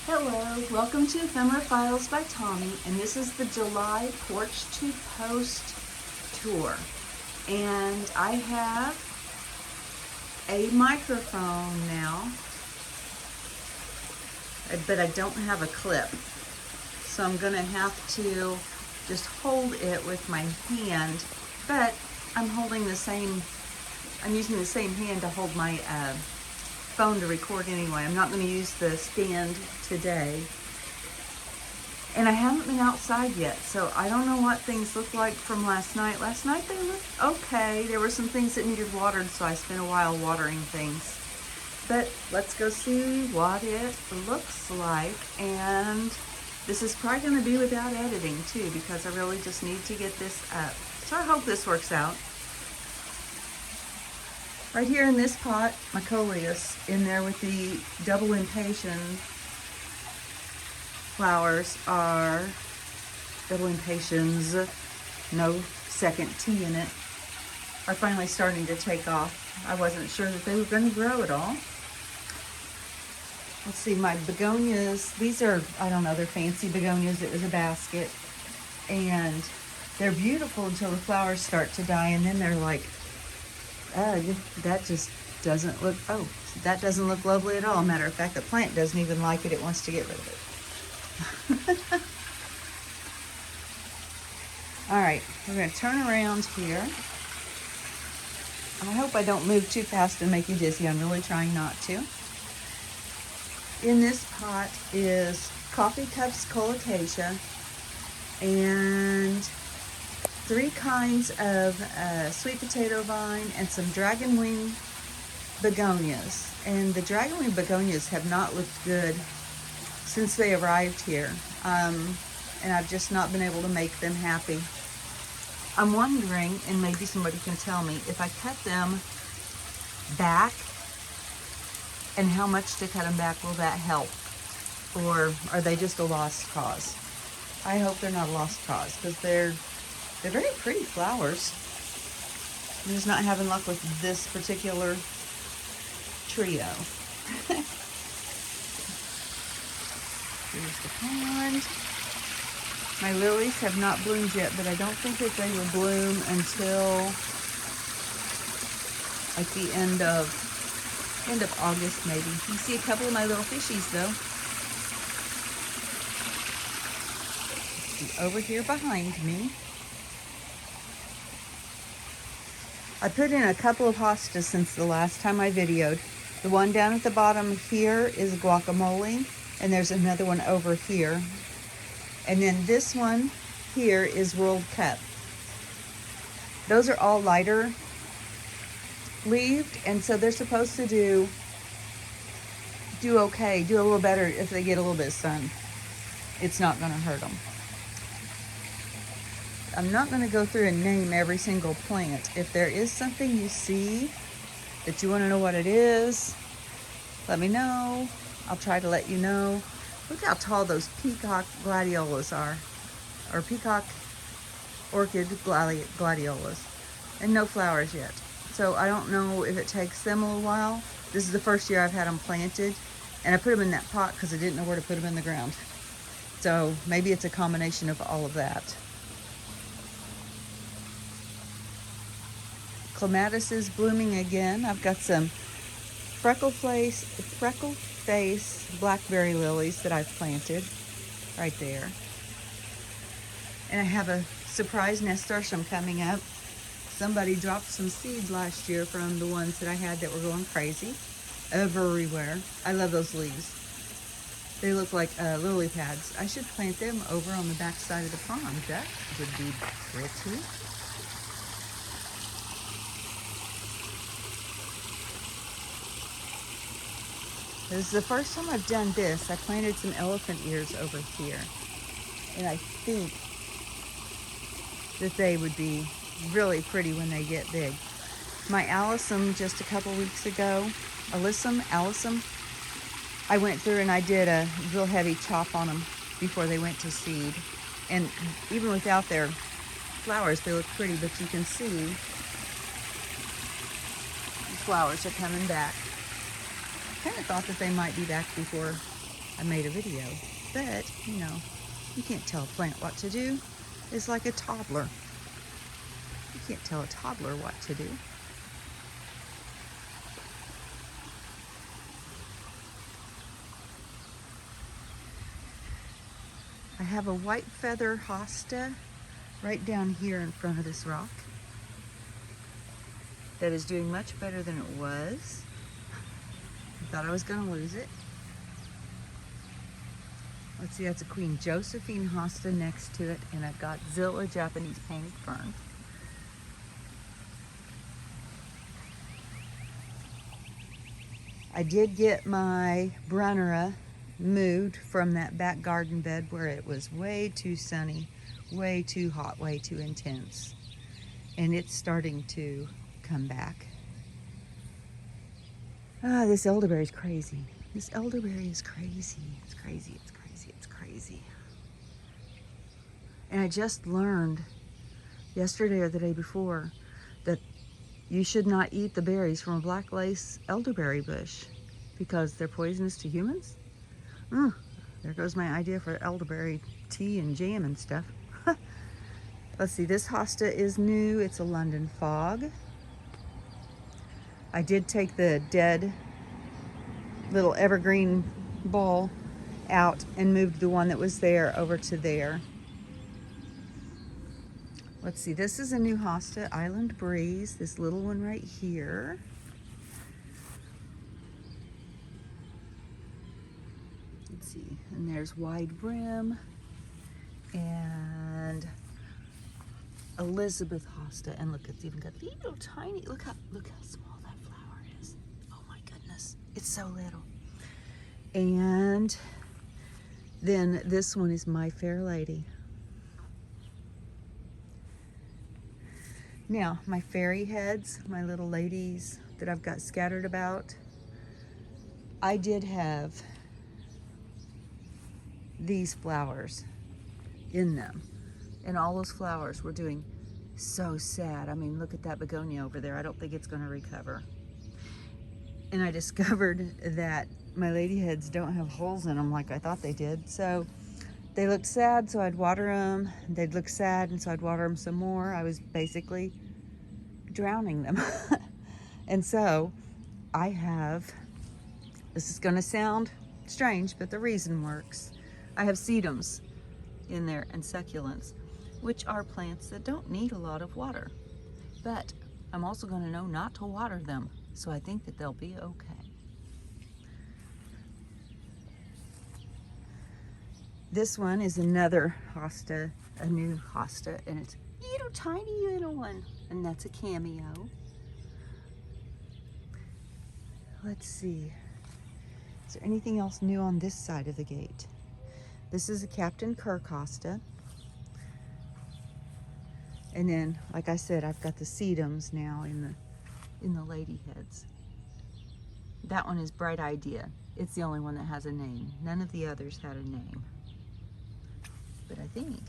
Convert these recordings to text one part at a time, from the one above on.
Hello, welcome to Ephemera Files by Tommy, and this is the July Porch to Post tour. And I have a microphone now, but I don't have a clip. So I'm gonna have to just hold it with my hand, but I'm using the same hand to hold my phone to record anyway. I'm not going to use the stand today. And I haven't been outside yet, so I don't know what things look like from last night. Last night they looked okay. There were some things that needed watered, so I spent a while watering things. But let's go see what it looks like. And this is probably going to be without editing too, because I really just need to get this up. So I hope this works out. Right here in this pot, my coleus in there with the double impatient flowers are double impatiens, no second T in it, are finally starting to take off. I wasn't sure that they were going to grow at all. Let's see, my begonias, these are, I don't know, they're fancy begonias. It was a basket. And they're beautiful until the flowers start to die, and then they're like, that just doesn't look, that doesn't look lovely at all. Matter of fact, the plant doesn't even like it. It wants to get rid of it. All right, we're going to turn around here. I hope I don't move too fast and make you dizzy. I'm really trying not to. In this pot is coffee cups colocasia and 3 kinds of sweet potato vine and some dragon wing begonias. And the dragon wing begonias have not looked good since they arrived here. And I've just not been able to make them happy. I'm wondering, and maybe somebody can tell me, if I cut them back and how much to cut them back, will that help? Or are they just a lost cause? I hope they're not a lost cause, because they're very pretty flowers. I'm just not having luck with this particular trio. Here's the pond. My lilies have not bloomed yet, but I don't think that they will bloom until like the end of August maybe. You see a couple of my little fishies though. See over here behind me. I put in a couple of hostas since the last time I videoed. The one down at the bottom here is guacamole, and there's another one over here. And then this one here is World Cup. Those are all lighter leaved, and so they're supposed to do okay, do a little better if they get a little bit of sun. It's not going to hurt them. I'm not going to go through and name every single plant. If there is something you see that you want to know what it is, let me know. I'll try to let you know. Look how tall those peacock gladiolas are, or peacock orchid gladiolas, and no flowers yet. So I don't know if it takes them a little while. This is the first year I've had them planted, and I put them in that pot because I didn't know where to put them in the ground. So maybe it's a combination of all of that. Clematis is blooming again. I've got some freckle face blackberry lilies that I've planted right there. And I have a surprise nasturtium coming up. Somebody dropped some seeds last year from the ones that I had that were going crazy everywhere. I love those leaves. They look like lily pads. I should plant them over on the back side of the pond. That would be pretty. This is the first time I've done this. I planted some elephant ears over here, and I think that they would be really pretty when they get big. My alyssum just a couple weeks ago, alyssum, I went through and I did a real heavy chop on them before they went to seed. And even without their flowers, they look pretty, but you can see the flowers are coming back. Kind of thought that they might be back before I made a video. But, you know, you can't tell a plant what to do. It's like a toddler. You can't tell a toddler what to do. I have a white feather hosta right down here in front of this rock that is doing much better than it was. I thought I was going to lose it. Let's see, that's a Queen Josephine hosta next to it, and I've got Zilla Japanese painted fern. I did get my Brunnera moved from that back garden bed where it was way too sunny, way too hot, way too intense. And it's starting to come back. Ah, this elderberry is crazy. This elderberry is crazy. It's crazy, it's crazy, it's crazy. And I just learned yesterday or the day before that you should not eat the berries from a black lace elderberry bush because they're poisonous to humans. There goes my idea for elderberry tea and jam and stuff. Let's see, this hosta is new. It's a London fog. I did take the dead little evergreen ball out and moved the one that was there over to there. Let's see, this is a new hosta, Island Breeze, this little one right here. Let's see, and there's Wide Brim and Elizabeth hosta, and look, it's even got little tiny, look how small that flower is. Oh my goodness, it's so little. And then this one is My Fair Lady. Now, my fairy heads, my little ladies that I've got scattered about, I did have these flowers in them. And all those flowers were doing so sad. I mean, look at that begonia over there. I don't think it's going to recover. And I discovered that my lady heads don't have holes in them like I thought they did. So they looked sad, so I'd water them. They'd look sad, and so I'd water them some more. I was basically drowning them. And so I have, this is going to sound strange, but the reason works. I have sedums in there and succulents, which are plants that don't need a lot of water. But I'm also going to know not to water them, so I think that they'll be okay. This one is another hosta, a new hosta, and it's a little tiny little one, and that's a cameo. Let's see, is there anything else new on this side of the gate? This is a Captain Kirk hosta. And then, like I said, I've got the sedums now in the lady heads. That one is Bright Idea. It's the only one that has a name. None of the others had a name. But I think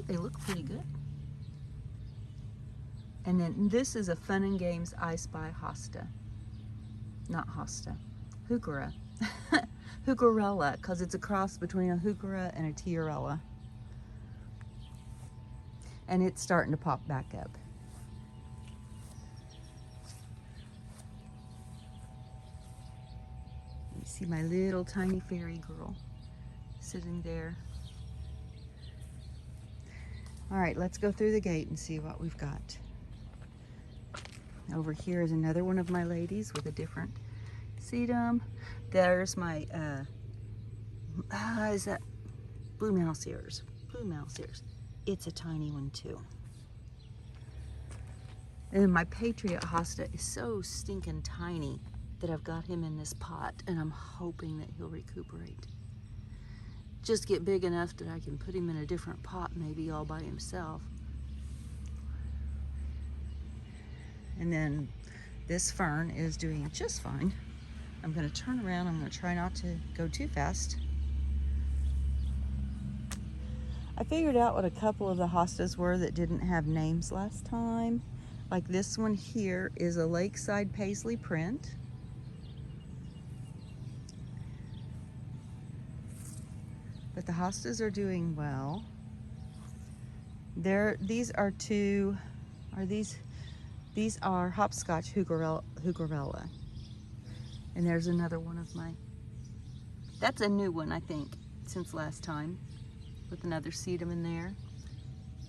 they look pretty good. And then this is a Fun and Games I Spy hosta. Not hosta, heuchera. Heucherella, because it's a cross between a heuchera and a tiarella. And it's starting to pop back up. You see my little tiny fairy girl sitting there. All right, let's go through the gate and see what we've got. Over here is another one of my ladies with a different sedum. There's my, is that Blue Mouse Ears? Blue Mouse Ears. It's a tiny one too. And my Patriot hosta is so stinking tiny that I've got him in this pot, and I'm hoping that he'll recuperate. Just get big enough that I can put him in a different pot, maybe all by himself. And then this fern is doing just fine. I'm going to turn around. I'm going to try not to go too fast. I figured out what a couple of the hostas were that didn't have names last time. Like this one here is a Lakeside Paisley print. but the hostas are doing well. These are these are hopscotch Hugarella. And there's another one of my, that's a new one, I think, since last time, with another sedum in there.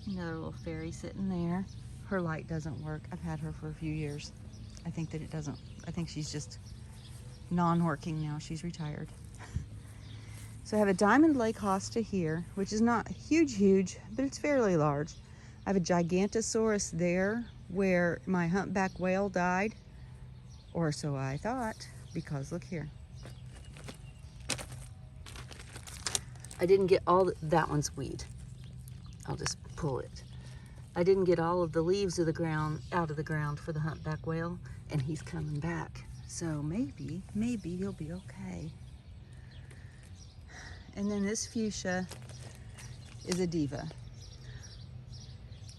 Another little fairy sitting there. Her light doesn't work. I've had her for a few years. I think that it doesn't, I think she's just non-working now. She's retired. So I have a Diamond Lake hosta here, which is not huge, but it's fairly large. I have a Gigantosaurus there where my humpback whale died, or so I thought, because look here. I didn't get all, that one's weed. I'll just pull it. I didn't get all of the leaves of the ground out of the ground for the humpback whale, and he's coming back. So maybe he'll be okay. And then this fuchsia is a diva,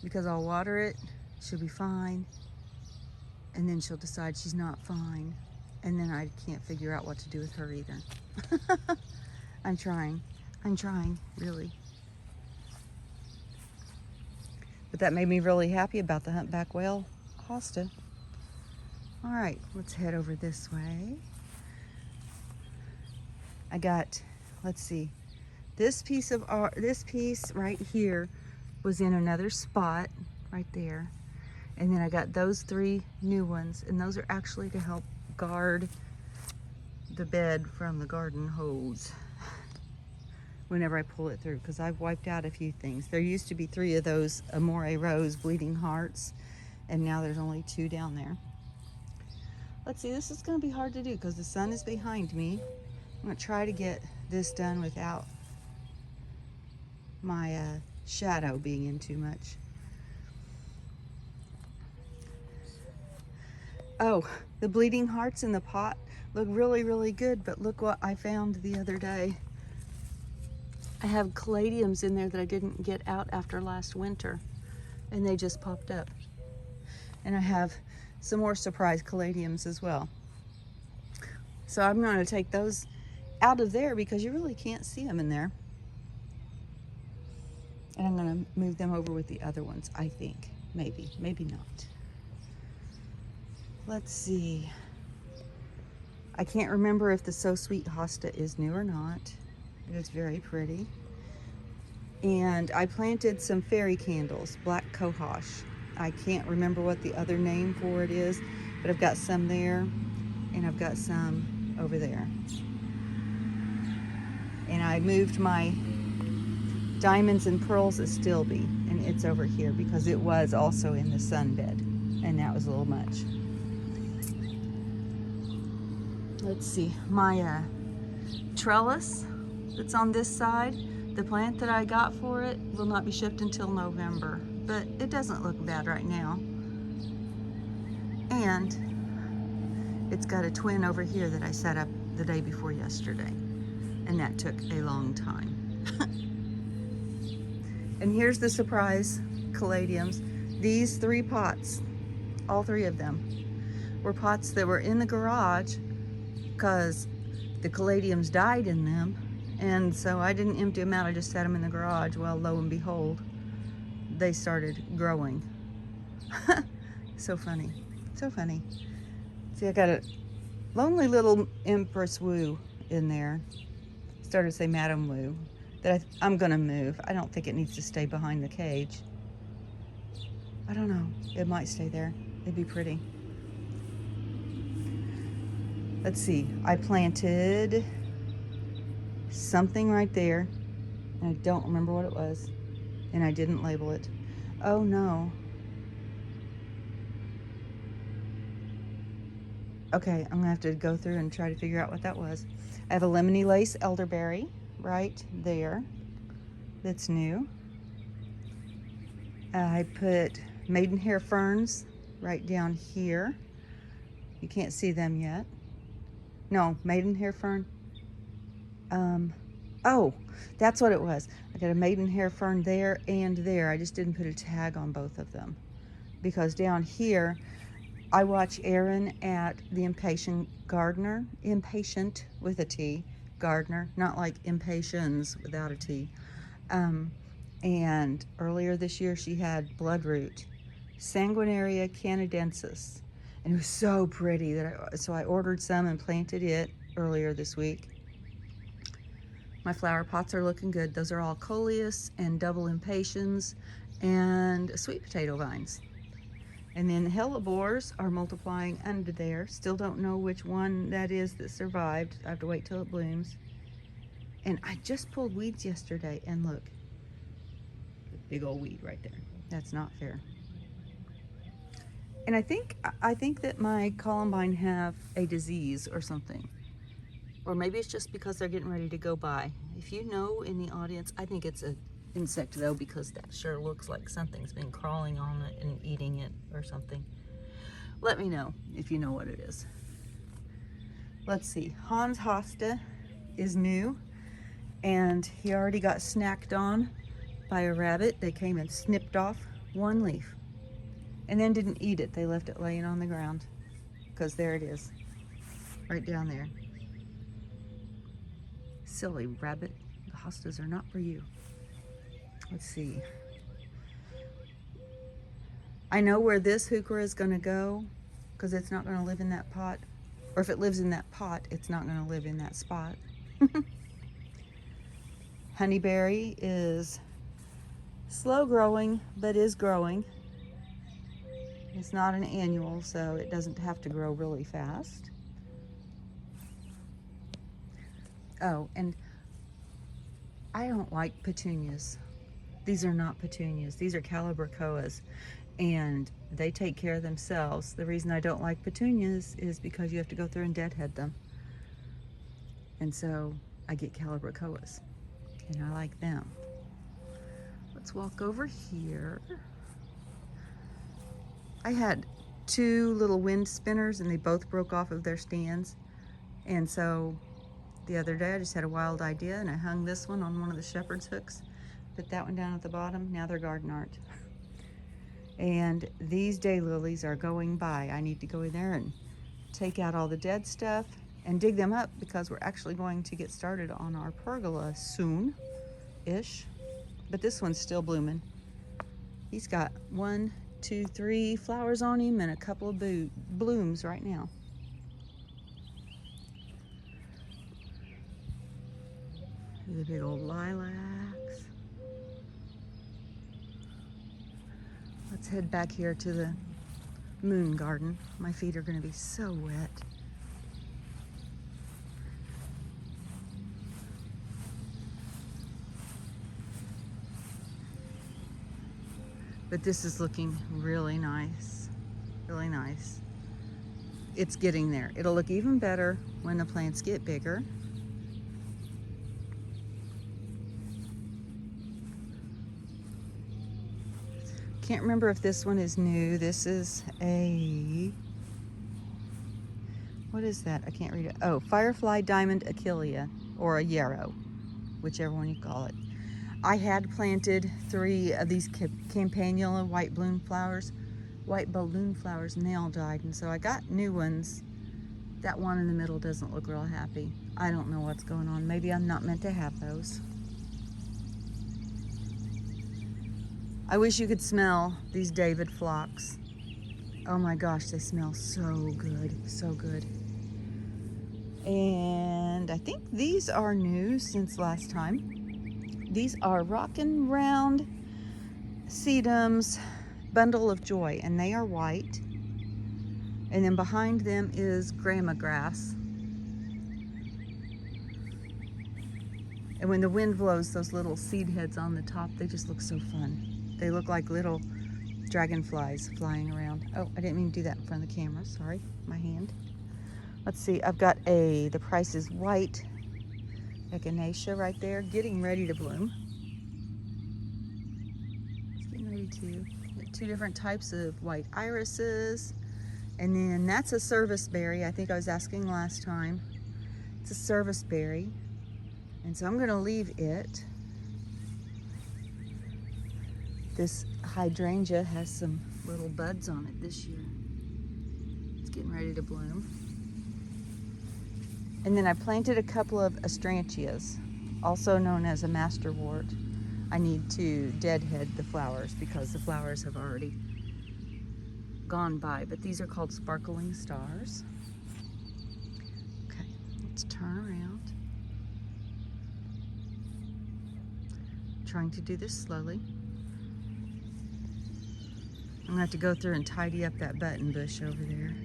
because I'll water it, she'll be fine, and then she'll decide she's not fine, and then I can't figure out what to do with her either. I'm trying, really. But that made me really happy about the humpback whale hosta. All right, let's head over this way. I got, let's see, this piece right here was in another spot right there. And then I got those 3 new ones, and those are actually to help guard the bed from the garden hose whenever I pull it through, because I've wiped out a few things. There used to be 3 of those Amore Rose bleeding hearts, and now there's only 2 down there. Let's see, this is gonna be hard to do because the sun is behind me. I'm gonna try to get this done without my shadow being in too much. Oh, the bleeding hearts in the pot look really good, but look what I found the other day. I have caladiums in there that I didn't get out after last winter, and they just popped up. And I have some more surprise caladiums as well. So I'm going to take those out of there because you really can't see them in there. And I'm going to move them over with the other ones, I think. Maybe not. Let's see. I can't remember if the So Sweet hosta is new or not. It is very pretty. And I planted some fairy candles, black cohosh. I can't remember what the other name for it is, but I've got some there, and I've got some over there. And I moved my Diamonds and Pearls Astilbe, and it's over here because it was also in the sunbed, and that was a little much. Let's see, my trellis that's on this side, the plant that I got for it will not be shipped until November, but it doesn't look bad right now. And it's got a twin over here that I set up the day before yesterday, and that took a long time. And here's the surprise caladiums. These 3 pots, all 3 of them, were pots that were in the garage because the caladiums died in them, and so I didn't empty them out. I just set them in the garage. Well, lo and behold, they started growing. So funny, so funny. See, I got a lonely little Empress Woo in there. Started to say Madam Woo, that I'm gonna move. I don't think it needs to stay behind the cage. I don't know, it might stay there. It'd be pretty. Let's see, I planted something right there, and I don't remember what it was, and I didn't label it. Oh no. Okay, I'm gonna have to go through and try to figure out what that was. I have a lemony lace elderberry right there that's new. I put maidenhair ferns right down here. You can't see them yet. No, maidenhair fern. Oh, that's what it was. I got a maidenhair fern there and there. I just didn't put a tag on both of them because down here, I watch Erin at the Impatient Gardener, Impatient with a T, gardener, not like impatiens without a T. And earlier this year she had bloodroot, Sanguinaria canadensis, and it was so pretty that so I ordered some and planted it earlier this week. My flower pots are looking good. Those are all coleus and double impatiens and sweet potato vines. And then the hellebores are multiplying under there. Still don't know which one that is that survived. I have to wait till it blooms. And I just pulled weeds yesterday, and look, big old weed right there. That's not fair. And I think that my columbine have a disease or something. Or maybe it's just because they're getting ready to go by. If you know in the audience, I think it's an insect though, because that sure looks like something's been crawling on it and eating it or something. Let me know if you know what it is. Let's see, Hans Hosta is new, and he already got snacked on by a rabbit. They came and snipped off one leaf and then didn't eat it. They left it laying on the ground, because there it is, right down there. Silly rabbit. The hostas are not for you. Let's see. I know where this heuchera is going to go, because it's not going to live in that pot. Or if it lives in that pot, it's not going to live in that spot. Honeyberry is slow growing, but is growing. It's not an annual, so it doesn't have to grow really fast. Oh, and I don't like petunias. These are not petunias. These are calibrachoas, and they take care of themselves. The reason I don't like petunias is because you have to go through and deadhead them. And so I get calibrachoas, and I like them. Let's walk over here. I had two little wind spinners, and they both broke off of their stands. And so the other day I just had a wild idea, and I hung this one on one of the shepherd's hooks, put that one down at the bottom. Now they're garden art. And these daylilies are going by. I need to go in there and take out all the dead stuff and dig them up, because we're actually going to get started on our pergola soon-ish. But this one's still blooming. He's got 1, 2, 3 flowers on him and a couple of blooms right now. The big old lilacs. Let's head back here to the moon garden. My feet are going to be so wet. But this is looking really nice, really nice. It's getting there. It'll look even better when the plants get bigger. Can't remember if this one is new. This is a, what is that? I can't read it. Oh, Firefly Diamond Achillea, or a yarrow, whichever one you call it. I had planted 3 of these campanula white balloon flowers, and they all died. And so I got new ones. That one in the middle doesn't look real happy. I don't know what's going on. Maybe I'm not meant to have those. I wish you could smell these David phlox. Oh my gosh, they smell so good, so good. And I think these are new since last time. These are Rockin' Round Sedum's Bundle of Joy, and they are white. And then behind them is grama grass. And when the wind blows, those little seed heads on the top, they just look so fun. They look like little dragonflies flying around. Oh, I didn't mean to do that in front of the camera. Sorry, my hand. Let's see, I've got the Price is White echinacea right there, getting ready to bloom. It's getting ready to. Get 2 different types of white irises. And then that's a service berry. I think I was asking last time. It's a service berry. And so I'm going to leave it. This hydrangea has some little buds on it this year. It's getting ready to bloom. And then I planted a couple of astrantias, also known as a masterwort. I need to deadhead the flowers because the flowers have already gone by, but these are called sparkling stars. Okay, let's turn around. Trying to do this slowly. I'm gonna have to go through and tidy up that button bush over there.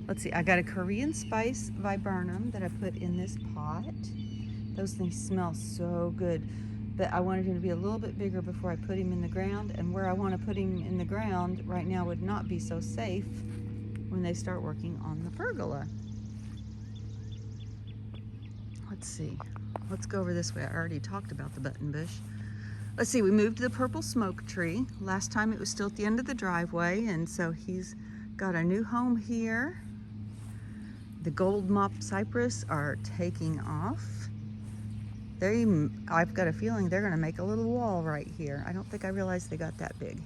Let's see, I got a Korean spice viburnum that I put in this pot. Those things smell so good, but I wanted him to be a little bit bigger before I put him in the ground, and where I want to put him in the ground right now would not be so safe when they start working on the pergola. Let's see, let's go over this way. I already talked about the button bush. Let's see, we moved the purple smoke tree. Last time it was still at the end of the driveway, and so he's got a new home here. The gold mop cypress are taking off. I've got a feeling they're gonna make a little wall right here. I don't think I realized they got that big.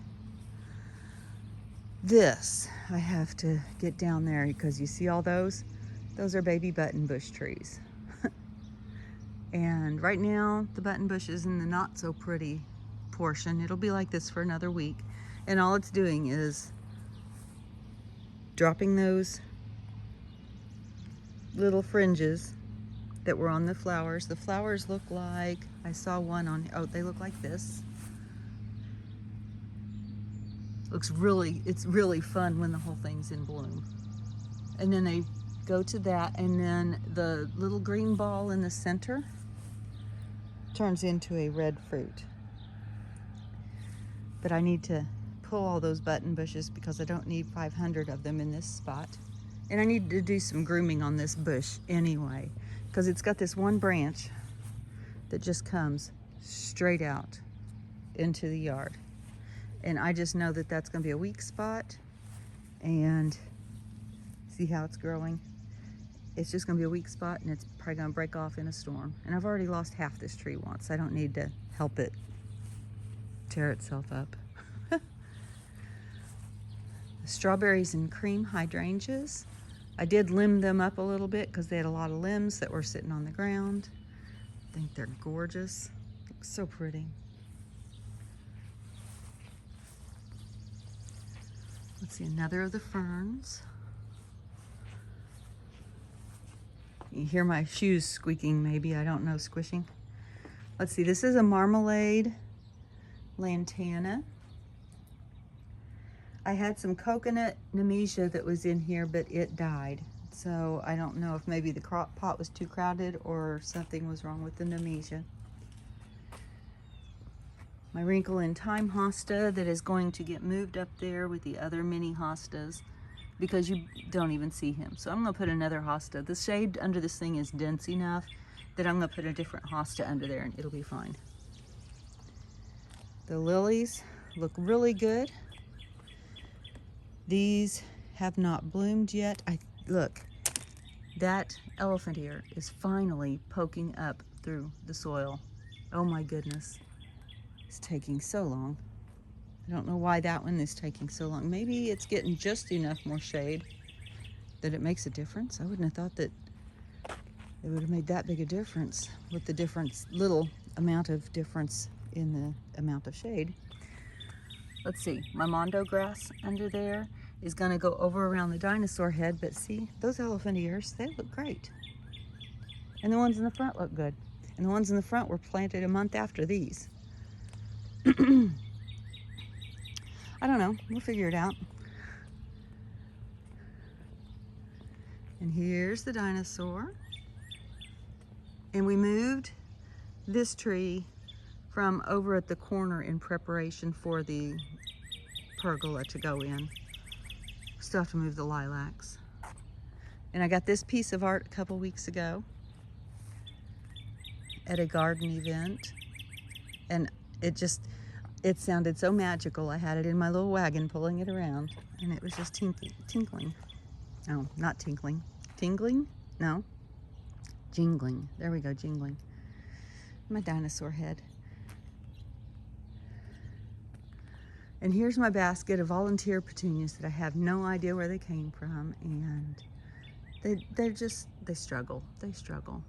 This, I have to get down there because you see all those? Those are baby button bush trees. And right now, the button bush is in the not so pretty portion. It'll be like this for another week. And all it's doing is dropping those little fringes that were on the flowers. The flowers look like, I saw one on, oh, they look like this. It's really fun when the whole thing's in bloom. And then they go to that, and then the little green ball in the center turns into a red fruit. But I need to pull all those button bushes because I don't need 500 of them in this spot. And I need to do some grooming on this bush anyway, because it's got this one branch that just comes straight out into the yard. And I just know that that's gonna be a weak spot. And see how it's growing? It's just gonna be a weak spot, and it's probably gonna break off in a storm. And I've already lost half this tree once. I don't need to help it tear itself up. Strawberries and cream hydrangeas. I did limb them up a little bit because they had a lot of limbs that were sitting on the ground. I think they're gorgeous. Look so pretty. Let's see, another of the ferns. You hear my shoes squeaking maybe, I don't know, squishing. Let's see, this is a marmalade lantana. I had some coconut nemesia that was in here, but it died. So I don't know if maybe the pot was too crowded or something was wrong with the nemesia. My wrinkle in time hosta that is going to get moved up there with the other mini hostas because you don't even see him. So I'm gonna put another hosta. The shade under this thing is dense enough that I'm gonna put a different hosta under there and it'll be fine. The lilies look really good. These have not bloomed yet. Look, that elephant ear is finally poking up through the soil. Oh my goodness, it's taking so long. I don't know why that one is taking so long. Maybe it's getting just enough more shade that it makes a difference. I wouldn't have thought that it would have made that big a difference with the little amount of difference in the amount of shade. Let's see, my mondo grass under there is gonna go over around the dinosaur head, but see, those elephant ears, they look great. And the ones in the front look good. And the ones in the front were planted a month after these. I don't know, we'll figure it out. And here's the dinosaur. And we moved this tree from over at the corner in preparation for the pergola to go in. Still have to move the lilacs. And I got this piece of art a couple weeks ago at a garden event. And it sounded so magical. I had it in my little wagon pulling it around, and it was just tinkling. No, not tinkling. Tingling? No. Jingling. There we go, jingling. My dinosaur head. And here's my basket of volunteer petunias that I have no idea where they came from, and They struggle. They struggle.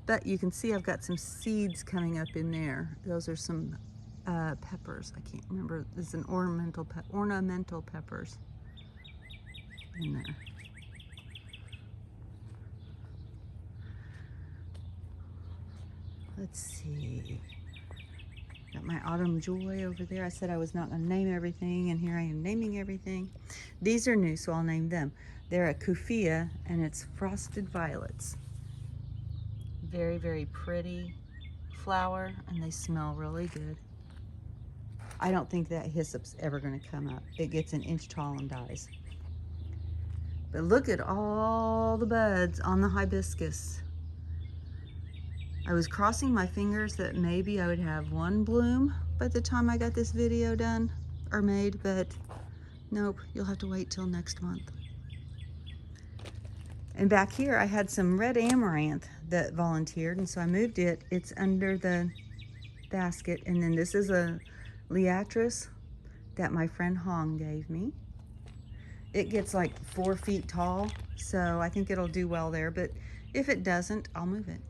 But you can see I've got some seeds coming up in there. Those are some peppers. I can't remember. There's an ornamental peppers in there. Let's see. Got my autumn joy over there. I said I was not going to name everything, and here I am naming everything. These are new, so I'll name them. They're a kufia, and it's frosted violets. Very, very pretty flower, and they smell really good. I don't think that hyssop's ever going to come up. It gets an inch tall and dies. But look at all the buds on the hibiscus. I was crossing my fingers that maybe I would have one bloom by the time I got this video done or made, but nope, you'll have to wait till next month. And back here I had some red amaranth that volunteered, and so I moved it. It's under the basket. And then this is a liatris that my friend Hong gave me. It gets like 4 feet tall, so I think it'll do well there, but if it doesn't, I'll move it.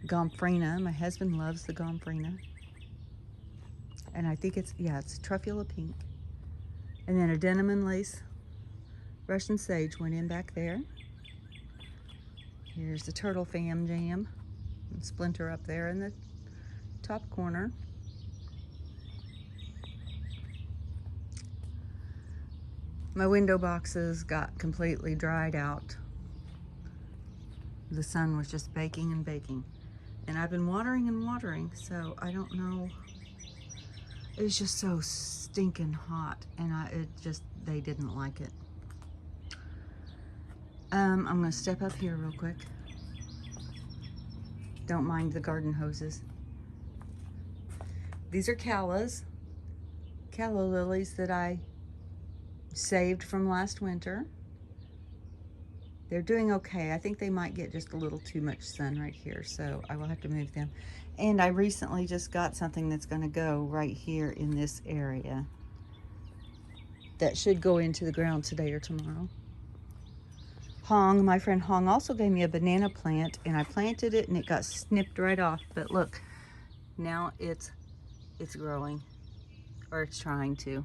Gomphrena, my husband loves the gomphrena. And I think it's truffula pink. And then a denim and lace Russian sage went in back there. Here's the turtle fam jam and splinter up there in the top corner. My window boxes got completely dried out. The sun was just baking and baking. And I've been watering and watering, so I don't know. It was just so stinking hot, and they didn't like it. I'm gonna step up here real quick. Don't mind the garden hoses. These are calla lilies that I saved from last winter. They're doing okay. I think they might get just a little too much sun right here, so I will have to move them. And I recently just got something that's going to go right here in this area. That should go into the ground today or tomorrow. Hong, my friend Hong, also gave me a banana plant, and I planted it and it got snipped right off. But look, now it's growing, or it's trying to.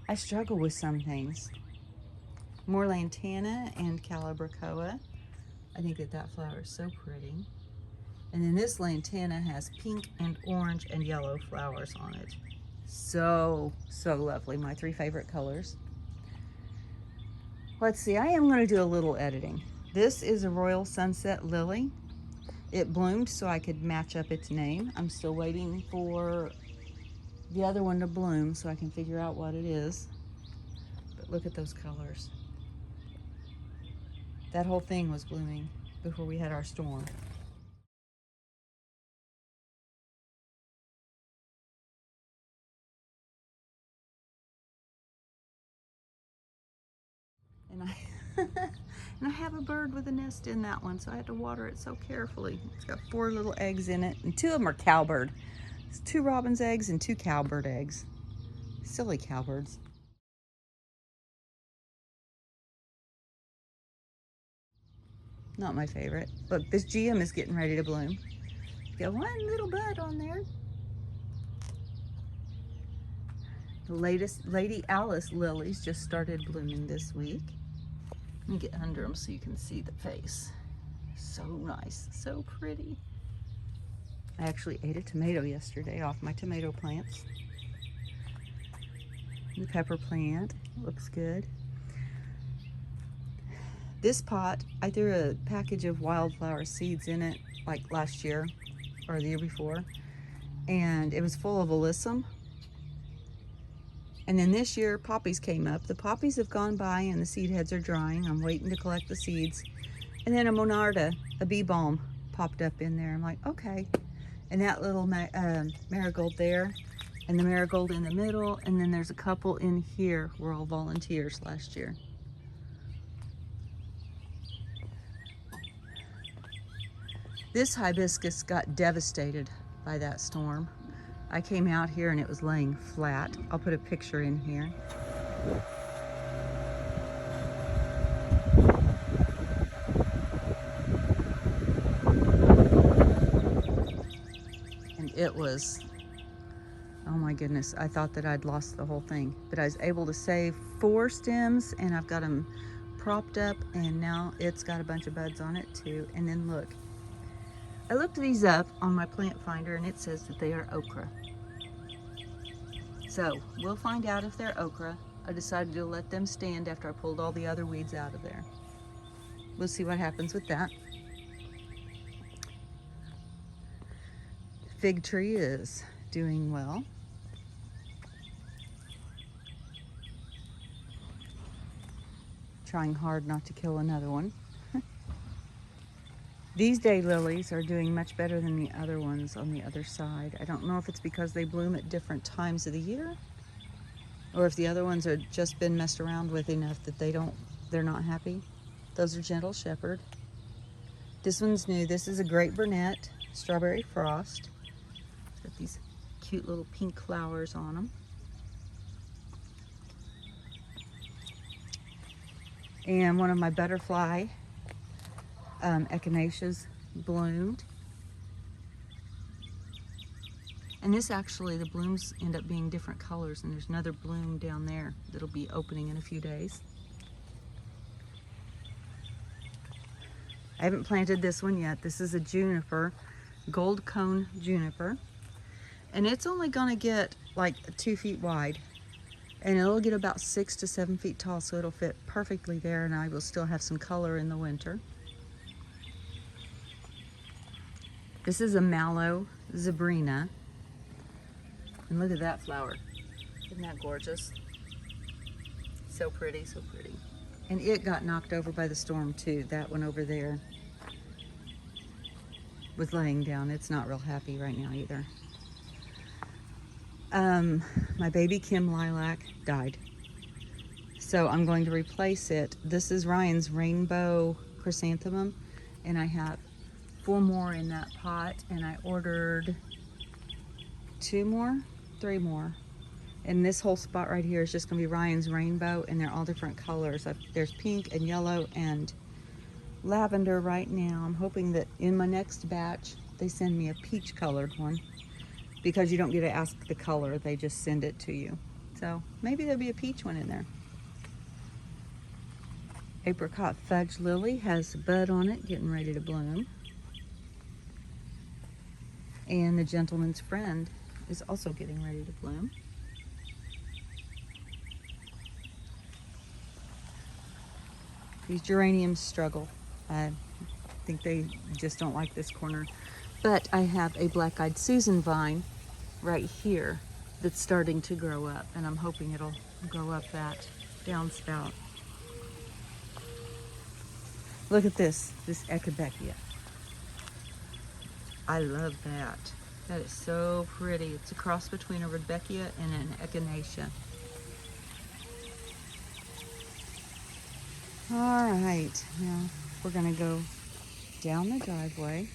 I struggle with some things. More lantana and calabricoa. I think that flower is so pretty. And then this lantana has pink and orange and yellow flowers on it. So lovely. My 3 favorite colors. Let's see, I am going to do a little editing. This is a Royal Sunset Lily. It bloomed so I could match up its name. I'm still waiting for the other one to bloom so I can figure out what it is. But look at those colors. That whole thing was blooming before we had our storm. And I have a bird with a nest in that one, so I had to water it so carefully. It's got 4 little eggs in it, and 2 of them are cowbird. It's 2 robin's eggs and 2 cowbird eggs. Silly cowbirds. Not my favorite. Look, this GM is getting ready to bloom. Got 1 little bud on there. The latest Lady Alice lilies just started blooming this week. Let me get under them so you can see the face. So nice, so pretty. I actually ate a tomato yesterday off my tomato plants. The pepper plant looks good. This pot, I threw a package of wildflower seeds in it like last year or the year before, and it was full of alyssum. And then this year poppies came up. The poppies have gone by and the seed heads are drying. I'm waiting to collect the seeds. And then a monarda, a bee balm, popped up in there. I'm like, okay. And that little marigold there, and the marigold in the middle, and then there's a couple in here were all volunteers last year. This hibiscus got devastated by that storm. I came out here and it was laying flat. I'll put a picture in here. it was, oh my goodness, I thought that I'd lost the whole thing. But I was able to save 4 stems, and I've got them propped up, and now it's got a bunch of buds on it too. And then look, I looked these up on my plant finder, and it says that they are okra. So we'll find out if they're okra. I decided to let them stand after I pulled all the other weeds out of there. We'll see what happens with that. Fig tree is doing well. Trying hard not to kill another one. These daylilies are doing much better than the other ones on the other side. I don't know if it's because they bloom at different times of the year, or if the other ones are just been messed around with enough that they're not happy. Those are Gentle Shepherd. This one's new. This is a Great Burnett Strawberry Frost. It's got these cute little pink flowers on them. And one of my butterfly echinaceas bloomed. And this actually, the blooms end up being different colors, and there's another bloom down there that'll be opening in a few days. I haven't planted this one yet. This is a juniper, gold cone juniper. And it's only gonna get like 2 feet wide. And it'll get about 6 to 7 feet tall, so it'll fit perfectly there, and I will still have some color in the winter. This is a mallow zebrina. And look at that flower. Isn't that gorgeous? So pretty, so pretty. And it got knocked over by the storm too. That one over there was laying down. It's not real happy right now either. My baby Kim lilac died, so I'm going to replace it. This is Ryan's rainbow chrysanthemum, and I have 4 more in that pot, and I ordered 3 more. And this whole spot right here is just gonna be Ryan's rainbow, and they're all different colors. There's pink and yellow and lavender right now. I'm hoping that in my next batch they send me a peach colored one, because you don't get to ask the color, they just send it to you. So maybe there'll be a peach one in there. Apricot fudge lily has a bud on it, getting ready to bloom. And the gentleman's friend is also getting ready to bloom. These geraniums struggle. I think they just don't like this corner. But I have a black-eyed Susan vine right here that's starting to grow up, and I'm hoping it'll grow up that downspout. Look at this echinacea. I love that. That is so pretty. It's a cross between a rudbeckia and an echinacea. All right, now we're gonna go down the driveway.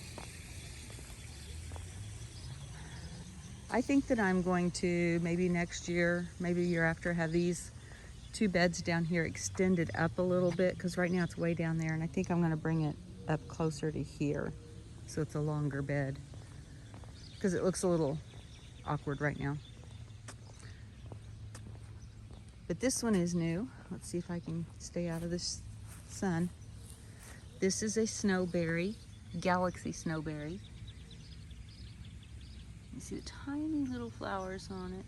I think that I'm going to, maybe next year, maybe a year after, have these 2 beds down here extended up a little bit, because right now it's way down there, and I think I'm gonna bring it up closer to here so it's a longer bed, because it looks a little awkward right now. But this one is new. Let's see if I can stay out of this sun. This is a snowberry, galaxy snowberry. You see the tiny little flowers on it,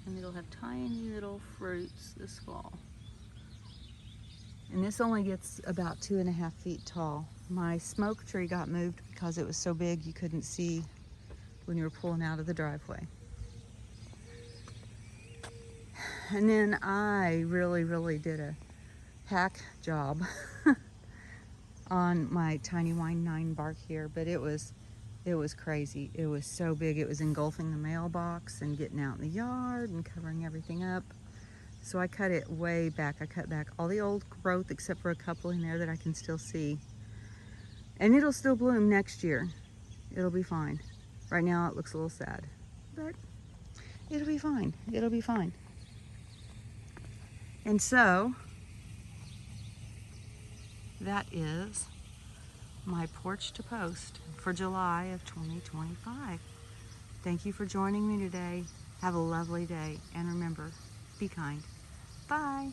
and it'll have tiny little fruits this fall. And this only gets about 2.5 feet tall. My smoke tree got moved because it was so big you couldn't see when you were pulling out of the driveway. And then I really did a hack job on my Tiny Wine 9 bark here, but it was crazy. It was so big. It was engulfing the mailbox and getting out in the yard and covering everything up. So I cut it way back. I cut back all the old growth except for a couple in there that I can still see. And it'll still bloom next year. It'll be fine. Right now it looks a little sad, but it'll be fine. It'll be fine. And so that is my porch to post for July of 2025. Thank you for joining me today. Have a lovely day. And remember, be kind. Bye.